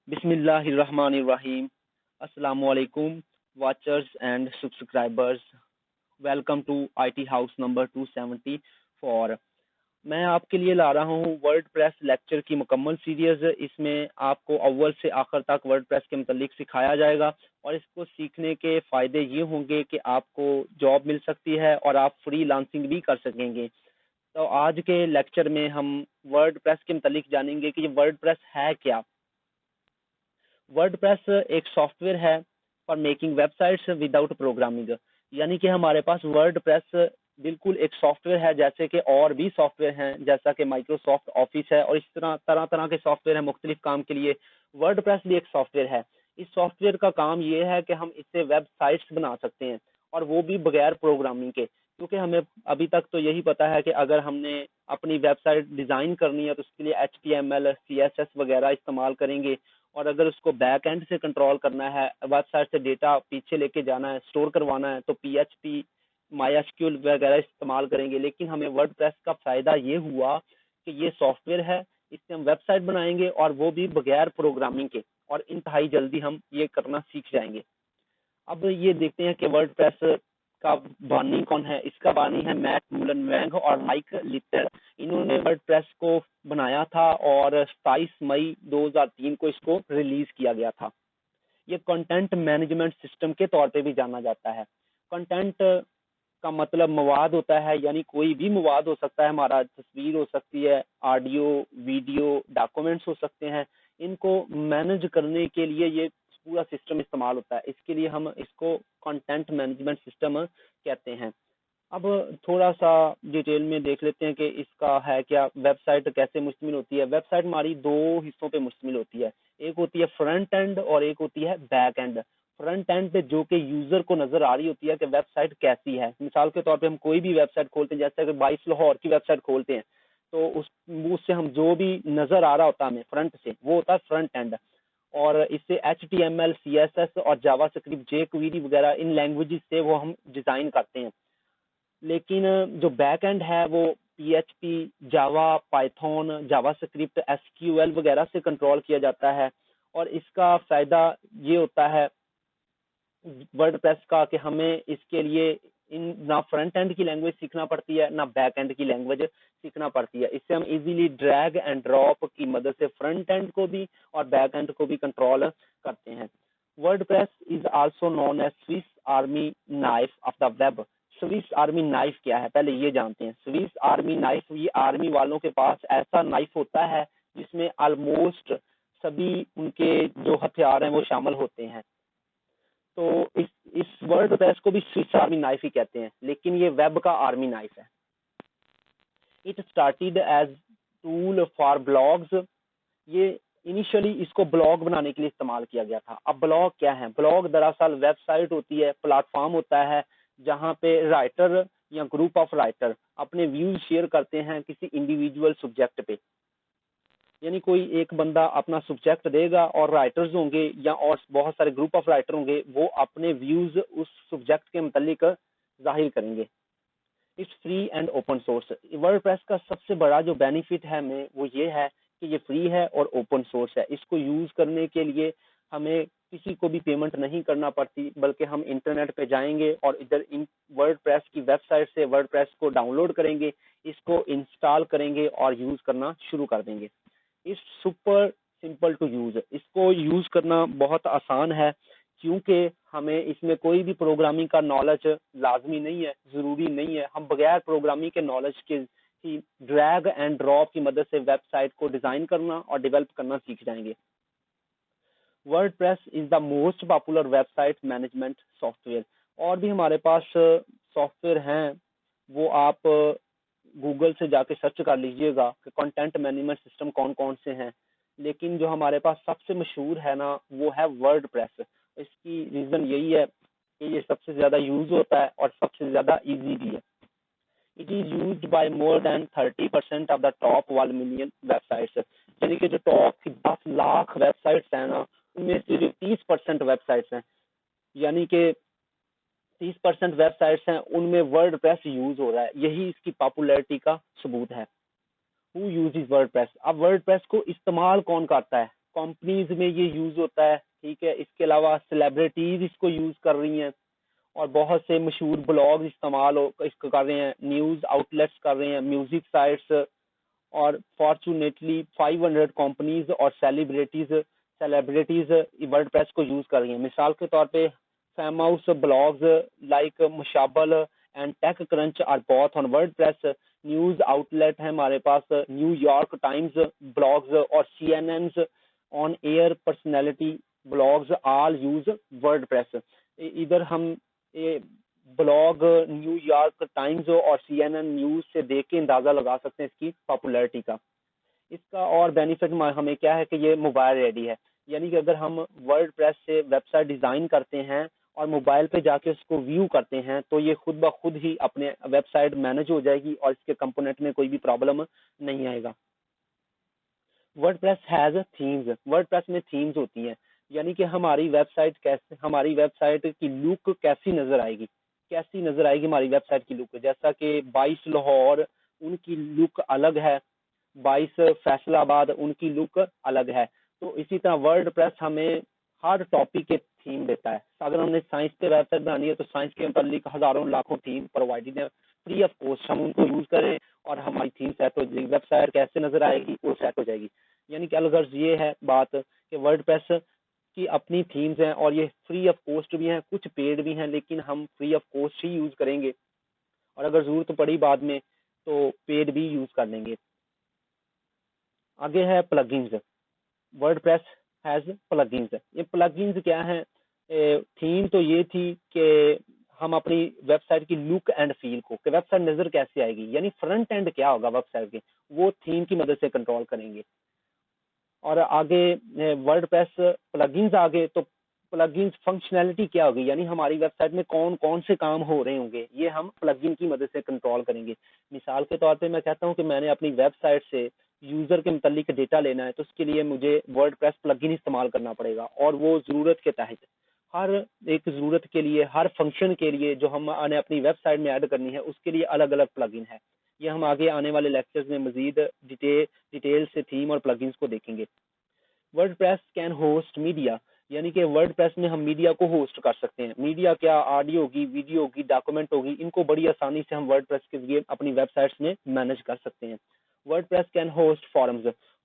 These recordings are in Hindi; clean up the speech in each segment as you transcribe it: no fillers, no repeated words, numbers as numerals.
Bismillahirrahmanirrahim. Assalamualaikum, watchers and subscribers. Welcome to IT House number 274. मैं आपके लिए ला रहा हूँ वर्डप्रेस लेक्चर की मुकम्मल सीरीज। इसमें आपको अव्वल से आखिर तक वर्डप्रेस के मुतालिक सिखाया जाएगा और इसको सीखने के फ़ायदे ये होंगे कि आपको जॉब मिल सकती है और आप फ्री लांसिंग भी कर सकेंगे। तो आज के लेक्चर में हम वर्डप्रेस के मुतालिक जानेंगे कि ये वर्डप्रेस है क्या। वर्डप्रेस एक सॉफ्टवेयर है for making websites without programming, यानी कि हमारे पास वर्डप्रेस बिल्कुल एक सॉफ्टवेयर है, जैसे कि और भी सॉफ्टवेयर हैं, जैसा कि माइक्रोसॉफ्ट ऑफिस है और इस तरह तरह के सॉफ्टवेयर हैं मुख्तलिफ काम के लिए। वर्डप्रेस भी एक सॉफ्टवेयर है। इस सॉफ्टवेयर का काम ये है कि हम इससे वेबसाइट्स बना सकते हैं और वो भी बगैर प्रोग्रामिंग के, क्योंकि हमें अभी तक तो यही पता है कि अगर हमने अपनी वेबसाइट डिज़ाइन करनी है तो उसके लिए HTML CSS वगैरह इस्तेमाल करेंगे, और अगर उसको बैक एंड से कंट्रोल करना है, वेबसाइट से डेटा पीछे लेके जाना है, स्टोर करवाना है, तो PHP MySQL वगैरह इस्तेमाल करेंगे। लेकिन हमें वर्डप्रेस का फ़ायदा ये हुआ कि ये सॉफ्टवेयर है, इससे हम वेबसाइट बनाएंगे और वो भी बगैर प्रोग्रामिंग के, और इंतहाई जल्दी हम ये करना सीख जाएंगे। अब ये देखते हैं कि वर्डप्रेस का बानी कौन है। इसका बानी है मैट मुलनवेंग और माइक लिटर। इन्होंने वर्डप्रेस को बनाया था और 27 मई 2003 को इसको रिलीज किया गया था। ये कंटेंट मैनेजमेंट सिस्टम के तौर पे भी जाना जाता है। कंटेंट का मतलब मवाद होता है, यानी कोई भी मवाद हो सकता है हमारा, तस्वीर हो सकती है, ऑडियो वीडियो डॉक्यूमेंट्स हो सकते हैं। इनको मैनेज करने के लिए ये पूरा सिस्टम इस्तेमाल होता है। इसके लिए हम इसको कंटेंट मैनेजमेंट सिस्टम कहते हैं। अब थोड़ा सा डिटेल में देख लेते हैं कि इसका है क्या, वेबसाइट कैसे मुश्तमिल होती है। वेबसाइट हमारी दो हिस्सों पे मुश्तमिल होती है, एक होती है फ्रंट एंड और एक होती है बैक एंड। फ्रंट एंड पे जो कि यूजर को नजर आ रही होती है कि वेबसाइट कैसी है। मिसाल के तौर पे हम कोई भी वेबसाइट खोलते हैं, जैसे अगर 22 लाहौर की वेबसाइट खोलते हैं तो उससे हम जो भी नजर आ रहा होता है हमें फ्रंट से, वो होता है फ्रंट एंड। और इससे HTML CSS और जावास्क्रिप्ट jQuery वगैरह इन लैंग्वेजेस से वो हम डिजाइन करते हैं। लेकिन जो बैक एंड है वो PHP Java Python JavaScript SQL वगैरह से कंट्रोल किया जाता है। और इसका फायदा ये होता है वर्डप्रेस का कि हमें इसके लिए इन ना फ्रंट एंड की लैंग्वेज सीखना पड़ती है ना बैक एंड की लैंग्वेज सीखना पड़ती है। इससे हम इजीली ड्रैग एंड ड्रॉप की मदद से फ्रंट एंड को भी और बैक एंड को भी कंट्रोल करते हैं। WordPress is also known as Swiss army knife of the web. Swiss army knife क्या है पहले ये जानते हैं। स्विस आर्मी नाइफ, ये आर्मी वालों के पास ऐसा नाइफ होता है जिसमें ऑलमोस्ट सभी उनके जो हथियार हैं वो शामिल होते हैं। तो इस वर्डप्रेस को भी स्विस आर्मी नाइफ ही कहते हैं, लेकिन ये वेब का आर्मी नाइफ है। It started as tool for blogs. ये इनिशियली इसको ब्लॉग बनाने के लिए इस्तेमाल किया गया था। अब ब्लॉग क्या है? ब्लॉग दरअसल वेबसाइट होती है, प्लेटफॉर्म होता है जहाँ पे राइटर या ग्रुप ऑफ राइटर अपने व्यूज शेयर करते हैं किसी इंडिविजुअल सब्जेक्ट पे। यानी कोई एक बंदा अपना सब्जेक्ट देगा और राइटर्स होंगे या और बहुत सारे ग्रुप ऑफ राइटर होंगे, वो अपने व्यूज उस सब्जेक्ट के मुतालिक जाहिर करेंगे। It's free and open source. WordPress का सबसे बड़ा जो बेनिफिट है हमें वो ये है कि ये फ्री है और ओपन सोर्स है। इसको यूज करने के लिए हमें किसी को भी पेमेंट नहीं करना पड़ती, बल्कि हम इंटरनेट पे जाएंगे और इधर इन वर्डप्रेस की वेबसाइट से वर्डप्रेस को डाउनलोड करेंगे, इसको इंस्टॉल करेंगे और यूज करना शुरू कर देंगे। इस सुपर सिंपल टू यूज। इसको यूज करना बहुत आसान है क्योंकि हमें इसमें कोई भी प्रोग्रामिंग का नॉलेज लाजमी नहीं है, जरूरी नहीं है। हम बगैर प्रोग्रामिंग के नॉलेज के ही ड्रैग एंड ड्रॉप की मदद से वेबसाइट को डिजाइन करना और डेवलप करना सीख जाएंगे। WordPress is the most popular website management software. और भी हमारे पास सॉफ्टवेयर हैं, वो आप गूगल से जाके सर्च कर लीजिएगा कि कंटेंट मैनेजमेंट सिस्टम कौन कौन से हैं। लेकिन जो हमारे पास सबसे मशहूर है ना, वो है वर्डप्रेस। इसकी रीजन यही है कि ये सबसे ज्यादा यूज होता है और सबसे ज्यादा इजी भी है। It is used by more than 30% of the top 1 million websites. यानी कि जो टॉप की 10 लाख वेबसाइट्स हैं ना, उनमें से जो 30% वेबसाइट्स हैं, यानी कि 30% वेबसाइट्स हैं, उनमें वर्डप्रेस यूज हो रहा है। यही इसकी पॉपुलैरिटी का सबूत है। Who uses WordPress? अब वर्डप्रेस को इस्तेमाल कौन करता है, कंपनीज में ये यूज होता है, ठीक है। इसके अलावा सेलिब्रिटीज इसको यूज कर रही हैं और बहुत से मशहूर ब्लॉग इसको कर रहे हैं, न्यूज आउटलेट्स कर रहे हैं, म्यूजिक साइट्स, और फॉर्चुनेटली 500 कंपनीज और सेलिब्रिटीज वर्डप्रेस को यूज कर रही हैं। मिसाल के तौर पे famous blogs like Mashable and TechCrunch are both on WordPress. News outlet है हमारे पास न्यूयॉर्क टाइम्स ब्लॉग्स और CNN on air personality blogs all use WordPress. इधर हम ब्लॉग न्यूयॉर्क टाइम्स और CNN न्यूज से देख के अंदाजा लगा सकते हैं इसकी पॉपुलैरिटी का। इसका और बेनिफिट हमें क्या है कि ये मोबाइल रेडी है, यानी कि अगर हम वर्डप्रेस से वेबसाइट डिजाइन करते हैं और मोबाइल पे जाके उसको व्यू करते हैं तो ये खुद ब खुद ही अपने वेबसाइट मैनेज हो जाएगी और इसके कंपोनेंट में कोई भी प्रॉब्लम नहीं आएगा। WordPress has themes. वर्डप्रेस में थीम्स होती हैं, यानी कि हमारी वेबसाइट की लुक कैसी नजर आएगी हमारी वेबसाइट की लुक। जैसा कि 22 लाहौर उनकी लुक अलग है, 22 फैसलाबाद उनकी लुक अलग है। तो इसी तरह वर्डप्रेस हमें हर टॉपिक के थीम देता है। अगर हमने साइंस पे वेबसाइट बनानी है तो साइंस के मुतालिक हजारों लाखों थीम प्रोवाइडेड है फ्री ऑफ कॉस्ट। हम उनको यूज करें और हमारी थीम सेट हो जाएगी, वेबसाइट कैसे नजर आएगी वो सेट हो जाएगी। यानी कि अलगर्ज ये है बात कि वर्डप्रेस की अपनी थीम्स हैं और ये फ्री ऑफ कॉस्ट भी हैं, कुछ पेड भी हैं, लेकिन हम free of cost he use करेंगे और अगर जरूरत पड़ी बाद में तो पेड भी यूज कर लेंगे। आगे है प्लगइन्स। WordPress has plugins. ये प्लगइन्स क्या है? थीम तो ये थी कि हम अपनी वेबसाइट की लुक एंड फील को, कि वेबसाइट नजर कैसे आएगी, यानी फ्रंट एंड क्या होगा वेबसाइट के, वो थीम की मदद से कंट्रोल करेंगे। और आगे वर्डप्रेस प्लगइन्स आगे तो प्लगइन्स फंक्शनैलिटी क्या होगी, यानी हमारी वेबसाइट में कौन कौन से काम हो रहे होंगे, ये हम प्लगइन की मदद से कंट्रोल करेंगे। मिसाल के तौर पे मैं कहता हूँ कि मैंने अपनी वेबसाइट से यूजर के मुतालिक डेटा लेना है, तो उसके लिए मुझे वर्डप्रेस प्लगइन इस्तेमाल करना पड़ेगा और वो जरूरत के तहत हर एक जरूरत के लिए, हर फंक्शन के लिए जो हमने अपनी वेबसाइट में ऐड करनी है उसके लिए अलग अलग प्लगइन है। ये हम आगे आने वाले लेक्चर्स में मजीद डिटेल से थीम और प्लगइन्स को देखेंगे। वर्डप्रेस कैन होस्ट मीडिया, यानी कि वर्डप्रेस में हम मीडिया को होस्ट कर सकते हैं। मीडिया क्या, ऑडियो होगी, वीडियो होगी, डॉक्यूमेंट होगी, इनको बड़ी आसानी से हम वर्डप्रेस के जरिए अपनी वेबसाइट्स में मैनेज कर सकते हैं। वर्डप्रेस कैन होस्ट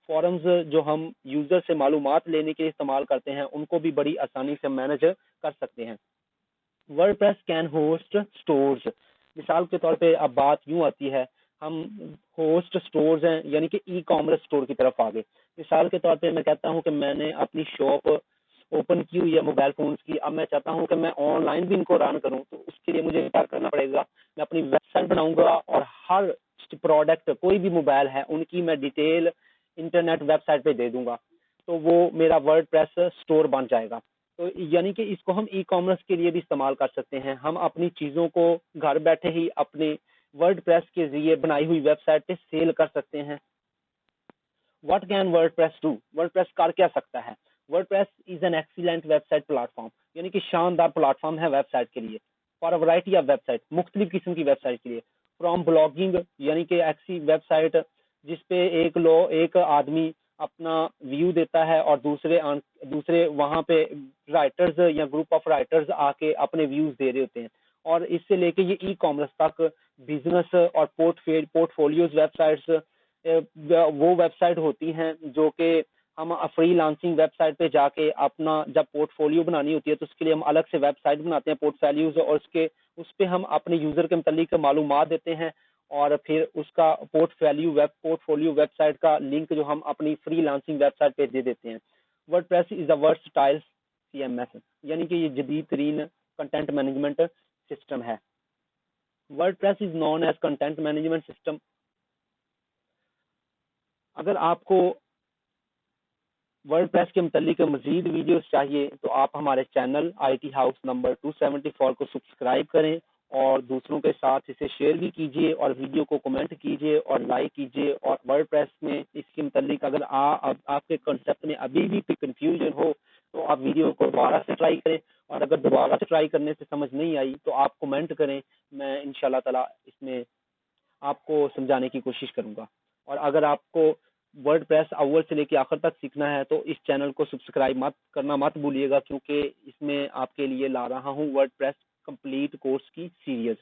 फॉरम्स जो हम यूजर से मालूमात लेने के लिए इस्तेमाल करते हैं, उनको भी बड़ी आसानी से मैनेज कर सकते हैं। WordPress can host stores. मिसाल के तौर पे अब बात यूं आती है, हम होस्ट स्टोर्स हैं, यानी कि ई कॉमर्स स्टोर की तरफ आ गए। मिसाल के तौर पे मैं कहता हूं कि मैंने अपनी शॉप ओपन की हुई है मोबाइल फोन्स की, अब मैं चाहता हूं कि मैं ऑनलाइन भी इनको रन करूं, तो उसके लिए मुझे क्या करना पड़ेगा, मैं अपनी वेबसाइट बनाऊंगा और हर प्रोडक्ट कोई भी मोबाइल है उनकी मैं डिटेल इंटरनेट वेबसाइट पे दे दूंगा, तो वो मेरा वर्डप्रेस स्टोर बन जाएगा। तो यानी कि इसको हम ई कॉमर्स के लिए भी इस्तेमाल कर सकते हैं। हम अपनी चीज़ों को घर बैठे ही अपने वर्डप्रेस के जरिए बनाई हुई वेबसाइट पे सेल कर सकते हैं। What can WordPress do? WordPress कर क्या सकता है? WordPress is an excellent website platform, यानी कि शानदार प्लेटफॉर्म है वेबसाइट के लिए। For a variety of website, मुख्तलिफ किस्म की वेबसाइट के लिए। फ्रॉम ब्लॉगिंग, यानी कि ऐसी वेबसाइट जिसपे एक आदमी अपना व्यू देता है और दूसरे वहां पे राइटर्स या ग्रुप ऑफ राइटर्स आके अपने व्यूज दे रहे होते हैं। और इससे लेके ये ई कॉमर्स तक बिजनेस और पोर्टफोलियोज वेबसाइट्स, वो वेबसाइट होती हैं जो कि हम फ्रीलांसिंग वेबसाइट पे जाके अपना जब पोर्टफोलियो बनानी होती है तो उसके लिए हम अलग से वेबसाइट बनाते हैं पोर्टफोलियोज, और उस पे हम अपने यूजर के मुतालिक मालूमात देते हैं और फिर उसका पोर्टफोलियो वेबसाइट का लिंक जो हम अपनी फ्रीलांसिंग वेबसाइट पे दे देते हैं। WordPress is a versatile CMS, यानी कि ये जदीद तरीन कंटेंट मैनेजमेंट सिस्टम है। WordPress is known as content management system. अगर आपको वर्डप्रेस के मुतालिक मजीद वीडियोस चाहिए तो आप हमारे चैनल IT हाउस नंबर 274 को सब्सक्राइब करें और दूसरों के साथ इसे शेयर भी कीजिए और वीडियो को कमेंट कीजिए और लाइक कीजिए। और वर्डप्रेस में इसके मुतालिक अगर आपके कंसेप्ट में अभी भी कोई कंफ्यूजन हो तो आप वीडियो को दोबारा से ट्राई करें, और अगर दोबारा से ट्राई करने से समझ नहीं आई तो आप कमेंट करें, मैं इंशाल्लाह ताला इसमें आपको समझाने की कोशिश करूंगा। और अगर आपको वर्डप्रेस अव्वल से लेके आखिर तक सीखना है तो इस चैनल को सब्सक्राइब मत भूलिएगा, क्योंकि इसमें आपके लिए ला रहा हूँ वर्डप्रेस कंप्लीट कोर्स की सीरीज।